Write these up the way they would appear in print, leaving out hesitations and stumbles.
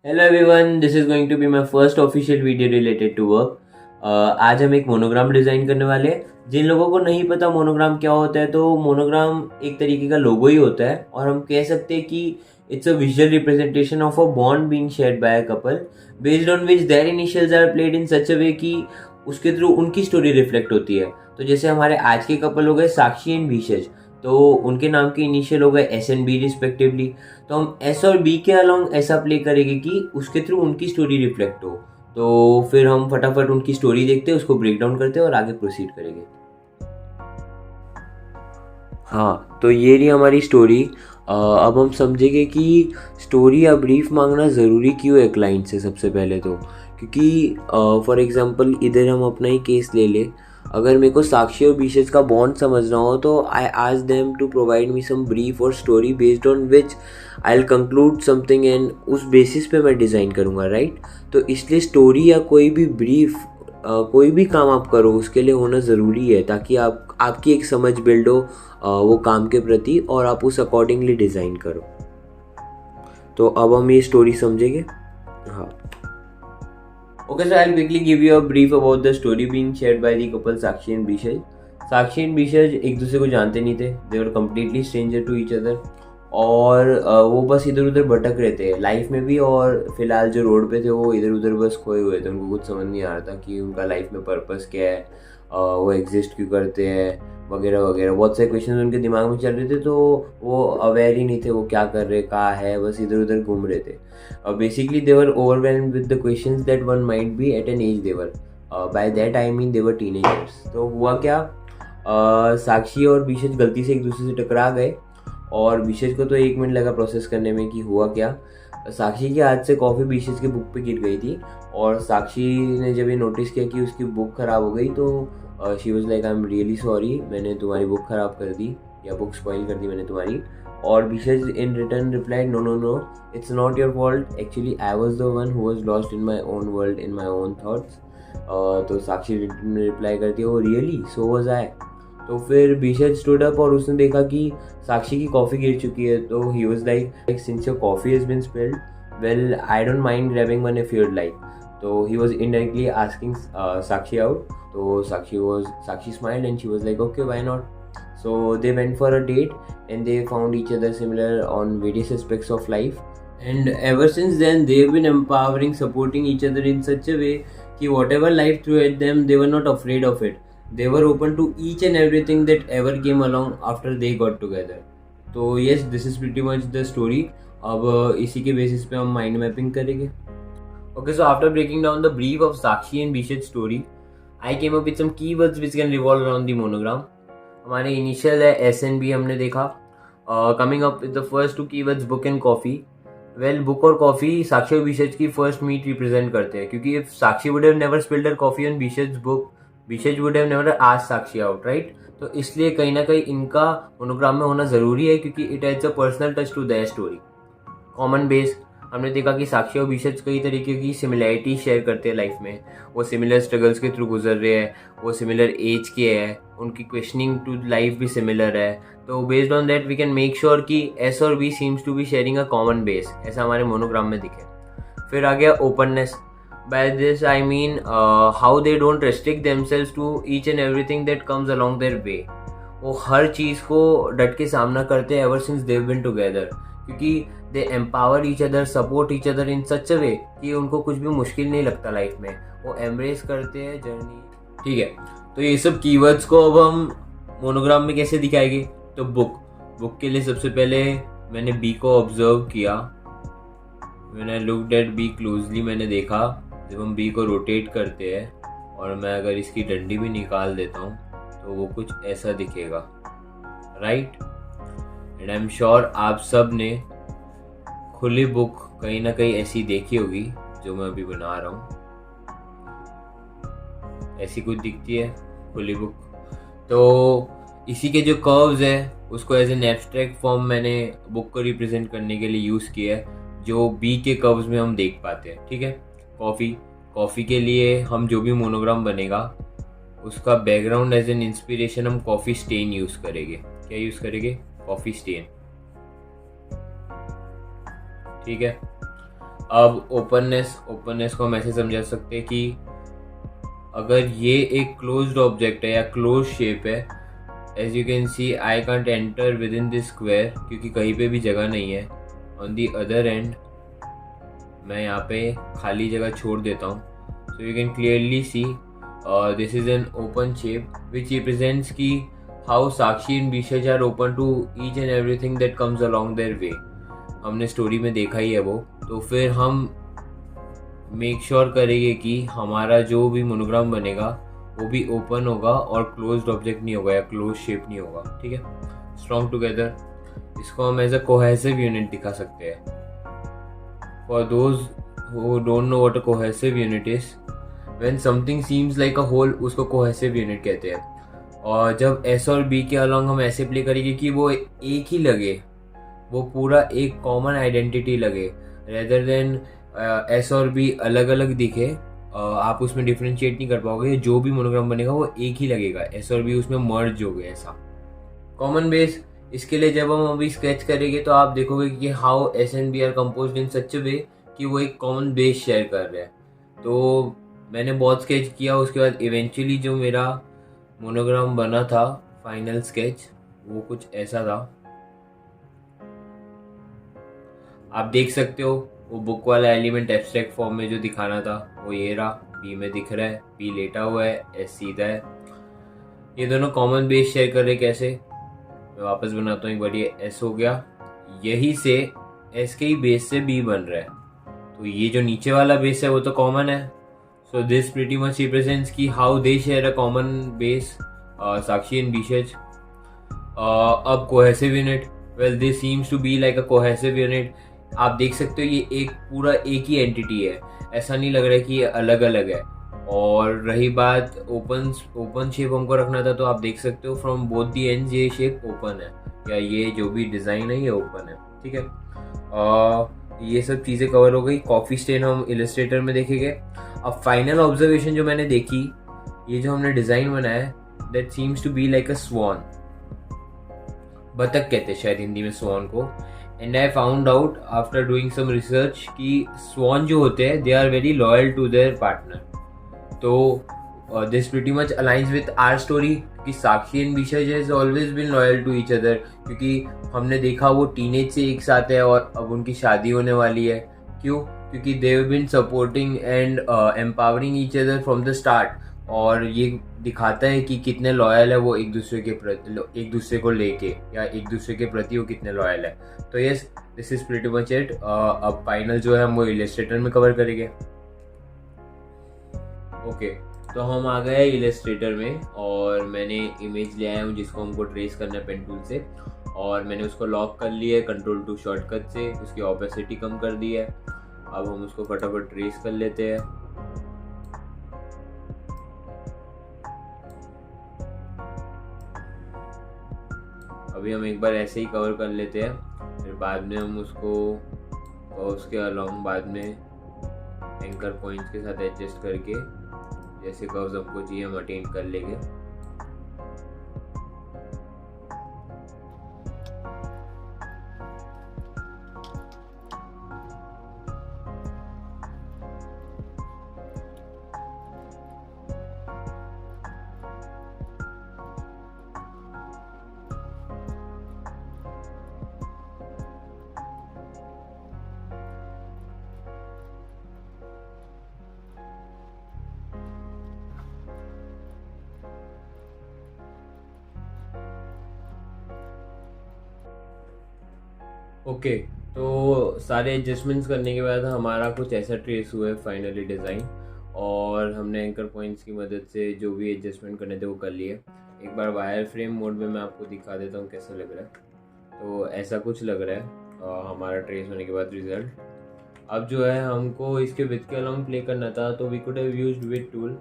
Hello everyone, this is going to be my first official video related to work. आज हम एक monogram design करने वाले हैं। जिन लोगों को नहीं पता मोनोग्राम क्या होता है, तो मोनोग्राम एक तरीके का लोगो ही होता है और हम कह सकते हैं कि it's a visual representation of a bond being shared by a couple based on which their initials are played in such a way कि उसके थ्रू उनकी स्टोरी रिफ्लेक्ट होती है। तो जैसे हमारे आज के कपल हो गए साक्षी एंड भीषज, तो उनके नाम के इनिशियल हो गए एस एंड बी रिस्पेक्टिवली। तो हम एस और बी के अलॉन्ग ऐसा प्ले करेंगे कि उसके थ्रू उनकी स्टोरी रिफ्लेक्ट हो। तो फिर हम फटाफट उनकी स्टोरी देखते हैं, उसको ब्रेक डाउन करते हैं और आगे प्रोसीड करेंगे। हाँ, तो ये रही हमारी स्टोरी। अब हम समझेंगे कि स्टोरी या ब्रीफ मांगना ज़रूरी क्यों है क्लाइंट से। सबसे पहले तो क्योंकि फॉर एग्जांपल इधर हम अपना ही केस ले ले। अगर मेरे को साक्षी और बीशेज का बॉन्ड समझना हो तो I ask them to provide me some brief और story based on which I will conclude something and उस बेसिस पे मैं डिज़ाइन करूँगा, राइट। तो इसलिए स्टोरी या कोई भी ब्रीफ, कोई भी काम आप करो उसके लिए होना ज़रूरी है, ताकि आपकी एक समझ बिल्ड हो वो काम के प्रति और आप उस अकॉर्डिंगली डिज़ाइन करो। तो अब हम ये स्टोरी समझेंगे। हाँ, okay, so I will quickly give you a brief about the story being shared by the couple Sakshi and Bishaj. Sakshi and Bishaj एक दूसरे को जानते नहीं थे, they were completely stranger to each other. और वो बस इधर उधर भटक रहे थे लाइफ में भी, और फिलहाल जो रोड पे थे वो इधर उधर बस खोए हुए थे। उनको कुछ समझ नहीं आ रहा था कि उनका लाइफ में पर्पस क्या है, वो एग्जिस्ट क्यों करते हैं वगैरह वगैरह। बहुत से क्वेश्चन उनके दिमाग में चल रहे थे, तो वो अवेयर ही नहीं थे वो क्या कर रहे, कहाँ है, बस इधर उधर घूम रहे थे। Basically, they were overwhelmed with the questions that one might be at an age they were. By that I mean they were teenagers. तो हुआ क्या, साक्षी और बीशज गलती से एक दूसरे से टकरा गए और बीशज को तो 1 मिनट लगा प्रोसेस करने में कि हुआ क्या। साक्षी के हाथ से कॉफ़ी बीशज के बुक पे गिर गई थी, और साक्षी ने जब ये नोटिस किया कि उसकी बुक ख़राब हो गई तो she was like I am really sorry, मैंने तुम्हारी बुक ख़राब कर दी या बुक स्पॉइल कर दी मैंने तुम्हारी। और Bishaj in return replied no no no, it's not your fault, actually I was the one who was lost in my own world, in my own thoughts. तो साक्षी रिप्लाई करती है, oh really, so was I. तो फिर बीशज stood up और उसने देखा कि साक्षी की कॉफ़ी गिर चुकी है। तो he was like since your coffee has been spilled, well I don't mind grabbing one if you'd like. तो he was indirectly asking Sakshi out. तो Sakshi smiled and she was like okay, why not. So they went for a date and they found each other similar on various aspects of life. And ever since then, they've been empowering, supporting each other in such a way कि whatever life threw at them, they were not afraid of it. They were open to each and everything that ever came along after they got together. तो yes, this is pretty much the story. अब इसी के basis पे हम mind mapping करेंगे। Okay, so after breaking down the brief of Sakshi and Bish's story, I came up with some keywords which can revolve around the monogram. हमारे initial है S and B हमने देखा। Coming up with the first 2 keywords book and coffee. Well, book और coffee Sakshi और बीशज की first meet represent करते हैं, क्योंकि if Sakshi would have never spilled her coffee on Bishaj book, Bishaj would have never asked Sakshi out, right. तो इसलिए कहीं ना कहीं इनका मोनोग्राम में होना ज़रूरी है, क्योंकि it has a personal touch to that story. Common base, हमने देखा कि साक्षी और बीशज कई तरीके की सिमिलैरिटी शेयर करते हैं लाइफ में। वो सिमिलर स्ट्रगल्स के थ्रू गुजर रहे हैं, वो सिमिलर एज के हैं, उनकी क्वेश्चनिंग टू लाइफ भी सिमिलर है। तो based on that we can make sure कि एस और B seems to be sharing a common base, ऐसा हमारे मोनोग्राम में दिखे। फिर आ गया openness. By this I mean how they don't restrict themselves to each and everything that comes along their way. वो हर चीज़ को डट के सामना करते हैं ever since they've been together, क्योंकि they empower each other, support each other in such a way कि उनको कुछ भी मुश्किल नहीं लगता लाइफ में, वो एम्ब्रेस करते हैं जर्नी। ठीक है, तो ये सब कीवर्ड्स को अब हम मोनोग्राम में कैसे दिखाएंगे। तो बुक के लिए सबसे पहले मैंने बी को ऑब्जर्व किया। When I looked at be closely, मैंने देखा जब हम बी को रोटेट करते हैं और मैं अगर इसकी डंडी भी निकाल देता हूँ तो वो कुछ ऐसा दिखेगा, right. And I am sure आप सब ने खुली बुक कहीं ना कहीं ऐसी देखी होगी जो मैं अभी बना रहा हूँ। ऐसी कुछ दिखती है खुली बुक। तो इसी के जो कर्व्स हैं उसको एज एन एब्स्ट्रैक्ट फॉर्म मैंने बुक को रिप्रेजेंट करने के लिए यूज़ किया है, जो बी के कर्व्स में हम देख पाते हैं। ठीक है, कॉफ़ी के लिए हम जो भी मोनोग्राम बनेगा उसका बैकग्राउंड एज एन इंस्पिरेशन हम कॉफ़ी स्टेन यूज़ करेंगे। क्या यूज़ करेंगे? Coffee stain. ठीक है, अब ओपननेस को हम ऐसे समझा सकते हैं कि अगर ये एक क्लोज्ड ऑब्जेक्ट है या क्लोज शेप है, as you can see I can't enter within this square क्योंकि कहीं पे भी जगह नहीं है। ऑन दी अदर एंड मैं यहाँ पे खाली जगह छोड़ देता हूँ, so you can clearly see this is an open shape which represents की how Sakshi and Bishaj are open to each and everything that comes along their way. हमने स्टोरी में देखा ही है वो, तो फिर हम मेक श्योर करेंगे कि हमारा जो भी मोनोग्राम बनेगा वो भी ओपन होगा और क्लोज्ड ऑब्जेक्ट नहीं होगा या क्लोज शेप नहीं होगा। ठीक है, स्ट्रॉन्ग टुगेदर, इसको हम एज अ कोहेसिव यूनिट दिखा सकते हैं। For those who don't know what a cohesive unit is, when something seems like a whole, उसको कोहेसिव यूनिट कहते हैं। और जब एस और बी के अलॉन्ग हम ऐसे प्ले करेंगे कि वो एक ही लगे, वो पूरा एक कॉमन आइडेंटिटी लगे, रेदर देन एस और बी अलग अलग दिखे, आप उसमें डिफ्रेंशिएट नहीं कर पाओगे। जो भी मोनोग्राम बनेगा वो एक ही लगेगा, एस और बी उसमें मर्ज हो गए ऐसा। कॉमन बेस, इसके लिए जब हम अभी स्केच करेंगे तो आप देखोगे कि how S and B are composed in such a way कि वो एक कॉमन बेस शेयर कर रहे हैं। तो मैंने बहुत स्केच किया, उसके बाद इवेंचुअली जो मेरा मोनोग्राम बना था, फाइनल स्केच, वो कुछ ऐसा था। आप देख सकते हो वो बुक वाला एलिमेंट एब्स्ट्रैक्ट फॉर्म में जो दिखाना था वो ये रहा, बी में दिख रहा है, बी लेटा हुआ है, एस सीधा है। ये दोनों कॉमन बेस शेयर कर रहे, कैसे? मैं वापस बनाता हूँ एक बार, ये एस हो गया, यही से एस के ही बेस से बी बन रहा है, तो ये जो नीचे वाला बेस है वो तो कॉमन है। So this pretty much represents की how they share a common base, Sakshi and Bishaj. अब cohesive unit, well this seems to be like a cohesive unit. आप देख सकते हो ये एक पूरा एक ही एंटिटी है, ऐसा नहीं लग रहा है कि ये अलग अलग है। और रही बात ओपन शेप हमको रखना था, तो आप देख सकते हो फ्रॉम बोथ दी एंड्स ये शेप ओपन है, या ये जो भी डिज़ाइन है ये ओपन है। ठीक है, ये सब चीज़ें कवर हो गई। कॉफ़ी स्टेन हम इलस्ट्रेटर में देखेंगे। अब फाइनल ऑब्जर्वेशन जो मैंने देखी, ये जो हमने डिज़ाइन बनाया है, that seems to be like a swan, बतख कहते हैं शायद हिंदी में स्वान को। And I found out after doing some research कि स्वान जो होते हैं they are very loyal to their partner. तो this pretty much aligns with our story कि साक्षी एंड बीशज has always been loyal to each other, क्योंकि हमने देखा वो टीनेज से एक साथ है और अब उनकी शादी होने वाली है। क्यों? क्योंकि they have been supporting and empowering each other from the start. और ये दिखाता है कि कितने लॉयल है वो एक दूसरे के प्रति, एक दूसरे को लेके, या एक दूसरे के प्रति वो कितने लॉयल है। तो yes, this is pretty much it. अब फाइनल जो है हम वो इलस्ट्रेटर में कवर करेंगे। ओके, तो हम आ गए इलस्ट्रेटर में और मैंने इमेज ले आया हूँ जिसको हमको ट्रेस करना है पेन टूल से, और मैंने उसको लॉक कर लिया है कंट्रोल टू शॉर्टकट से, उसकी ऑपेसिटी कम कर दी है। अब हम उसको फटाफट ट्रेस कर लेते हैं। अभी हम एक बार ऐसे ही कवर कर लेते हैं, फिर बाद में हम उसको उसके अलॉन्ग बाद में एंकर पॉइंट्स के साथ एडजस्ट करके जैसे कर्व्स हमको चाहिए हम अटेन कर लेंगे। ओके, तो सारे एडजस्टमेंट्स करने के बाद हमारा कुछ ऐसा ट्रेस हुआ है फाइनली डिज़ाइन, और हमने एंकर पॉइंट्स की मदद से जो भी एडजस्टमेंट करने थे वो कर लिए। एक बार वायर फ्रेम मोड में मैं आपको दिखा देता हूँ कैसा लग रहा है। तो ऐसा कुछ लग रहा है हमारा ट्रेस होने के बाद रिजल्ट। अब जो है हमको इसके विथ के अलॉन्ग प्ले करना था, तो we could have used with tool,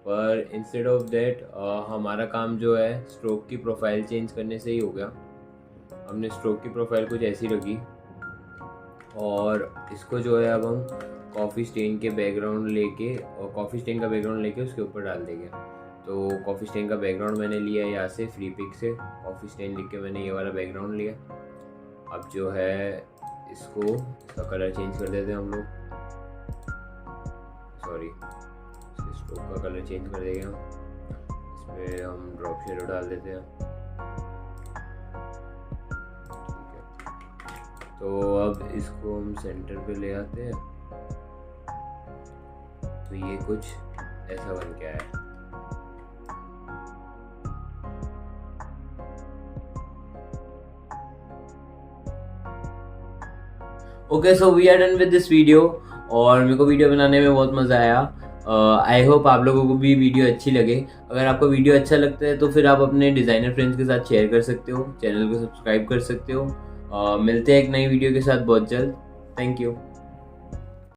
पर इंस्टेड ऑफ दैट हमारा काम जो है स्ट्रोक की प्रोफाइल चेंज करने से ही हो गया। हमने स्ट्रोक की प्रोफाइल कुछ ऐसी रखी, और इसको जो है अब हम कॉफ़ी स्टेन के बैकग्राउंड लेके, और कॉफ़ी स्टेन का बैकग्राउंड लेके उसके ऊपर डाल देंगे। तो कॉफ़ी स्टेन का बैकग्राउंड मैंने लिया यहाँ से फ्री पिक से, कॉफ़ी स्टेन लिख के मैंने ये वाला बैकग्राउंड लिया। अब जो है इसका कलर चेंज कर देते हैं हम लोग। सॉरी, इसके स्ट्रोक का कलर चेंज कर देंगे हम। इसमें हम ड्रॉप शेडो डाल देते हैं। ठीक है, तो अब इसको हम सेंटर पे ले आते हैं। तो ये कुछ ऐसा बन के आया। Okay, so we are done with this video. और मेरे को वीडियो बनाने में बहुत मज़ा आया। आई होप आप लोगों को भी वीडियो अच्छी लगे। अगर आपको वीडियो अच्छा लगता है तो फिर आप अपने डिज़ाइनर फ्रेंड्स के साथ शेयर कर सकते हो, चैनल को सब्सक्राइब कर सकते हो। मिलते हैं एक नई वीडियो के साथ बहुत जल्द। Thank you.